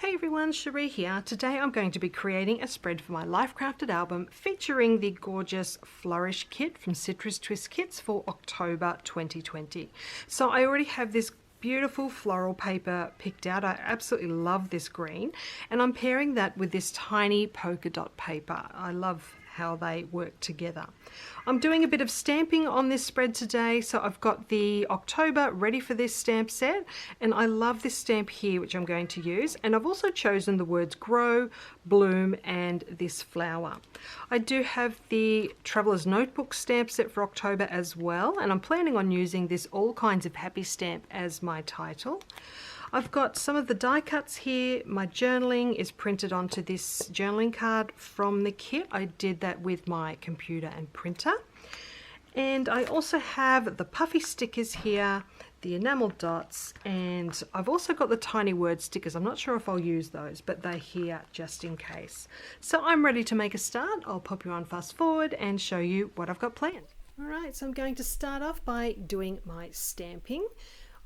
Hey everyone, Cherie here. Today I'm going to be creating a spread for my Life Crafted album featuring the gorgeous Flourish kit from Citrus Twist Kits for October 2020. So I already have this beautiful floral paper picked out. I absolutely love this green, and I'm pairing that with this tiny polka dot paper. I love how they work together. I'm doing a bit of stamping on this spread today, so I've got the October ready for this stamp set, and I love this stamp here which I'm going to use, and I've also chosen the words grow, bloom and this flower. I do have the Traveler's Notebook stamp set for October as well, and I'm planning on using this All Kinds of Happy stamp as my title. I've got some of the die cuts here. My journaling is printed onto this journaling card from the kit. I did that with my computer and printer. And I also have the puffy stickers here, the enamel dots, and I've also got the tiny word stickers. I'm not sure if I'll use those, but they're here just in case. So I'm ready to make a start. I'll pop you on fast forward and show you what I've got planned. All right, so I'm going to start off by doing my stamping.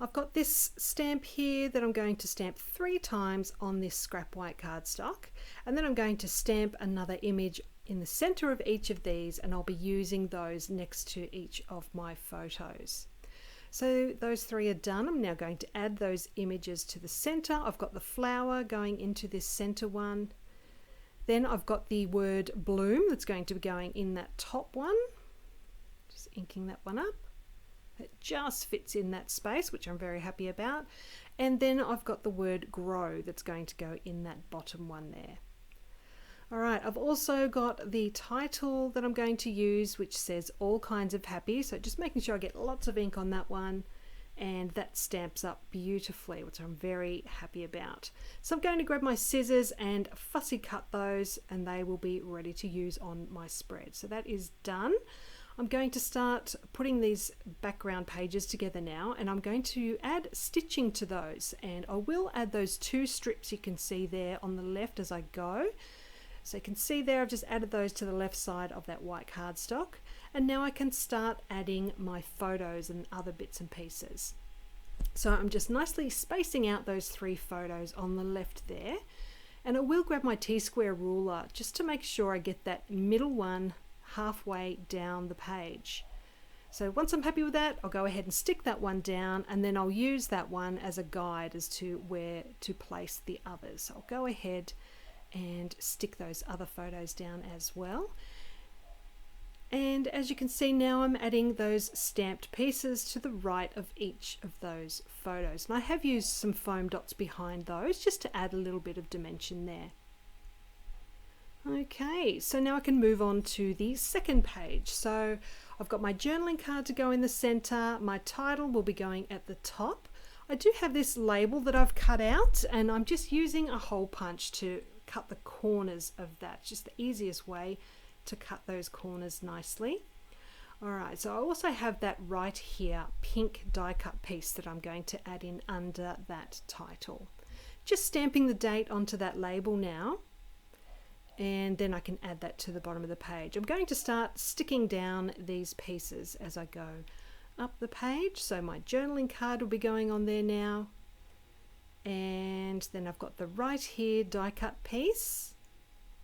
I've got this stamp here that I'm going to stamp 3 times on this scrap white cardstock, and then I'm going to stamp another image in the center of each of these, and I'll be using those next to each of my photos. So those 3 are done. I'm now going to add those images to the center. I've got the flower going into this center one. Then I've got the word bloom that's going to be going in that top one. Just inking that one up. It just fits in that space, which I'm very happy about. And then I've got the word grow that's going to go in that bottom one there. All right, I've also got the title that I'm going to use, which says All Kinds of Happy. So just making sure I get lots of ink on that one, and that stamps up beautifully, which I'm very happy about. So I'm going to grab my scissors and fussy cut those, and they will be ready to use on my spread. So that is done. I'm going to start putting these background pages together now, and I'm going to add stitching to those, and I will add those 2 strips you can see there on the left as I go. So you can see there I've just added those to the left side of that white cardstock, and now I can start adding my photos and other bits and pieces. So I'm just nicely spacing out those 3 photos on the left there, and I will grab my T-square ruler just to make sure I get that middle one halfway down the page. So once I'm happy with that, I'll go ahead and stick that one down, and then I'll use that one as a guide as to where to place the others. So I'll go ahead and stick those other photos down as well. And as you can see now, I'm adding those stamped pieces to the right of each of those photos. And I have used some foam dots behind those just to add a little bit of dimension there. Okay, so now I can move on to the second page. So I've got my journaling card to go in the center. My title will be going at the top. I do have this label that I've cut out, and I'm just using a hole punch to cut the corners of that. Just the easiest way to cut those corners nicely. All right, so I also have that right here pink die cut piece that I'm going to add in under that title. Just stamping the date onto that label now, and then I can add that to the bottom of the page. I'm going to start sticking down these pieces as I go up the page. So my journaling card will be going on there now, and then I've got the right here die cut piece,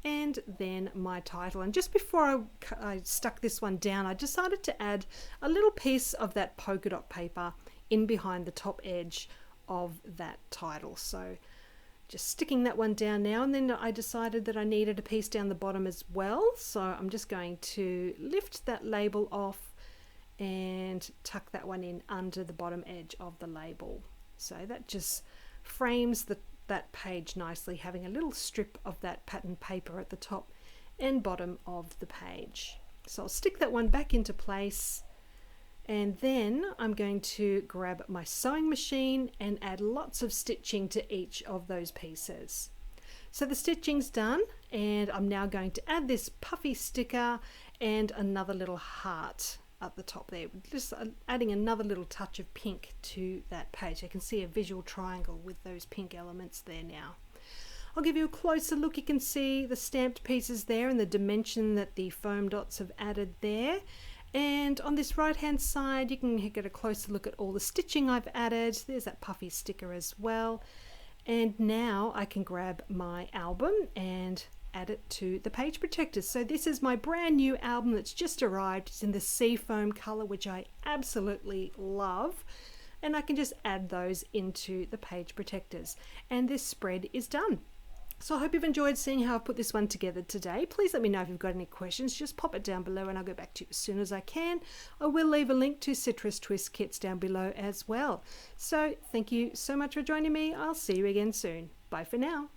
and then my title. And just before I stuck this one down, I decided to add a little piece of that polka dot paper in behind the top edge of that title. So just sticking that one down now, and then I decided that I needed a piece down the bottom as well. So I'm just going to lift that label off and tuck that one in under the bottom edge of the label. So that just frames that page nicely, having a little strip of that pattern paper at the top and bottom of the page. So I'll stick that one back into place, and then I'm going to grab my sewing machine and add lots of stitching to each of those pieces. So the stitching's done, and I'm now going to add this puffy sticker and another little heart at the top there, just adding another little touch of pink to that page. I can see a visual triangle with those pink elements there now. I'll give you a closer look. You can see the stamped pieces there and the dimension that the foam dots have added there. And on this right hand side, you can get a closer look at all the stitching I've added. There's that puffy sticker as well. And now I can grab my album and add it to the page protectors. So this is my brand new album that's just arrived. It's in the seafoam color, which I absolutely love. And I can just add those into the page protectors. And this spread is done. So I hope you've enjoyed seeing how I've put this one together today. Please let me know if you've got any questions. Just pop it down below and I'll get back to you as soon as I can. I will leave a link to Citrus Twist kits down below as well. So thank you so much for joining me. I'll see you again soon. Bye for now.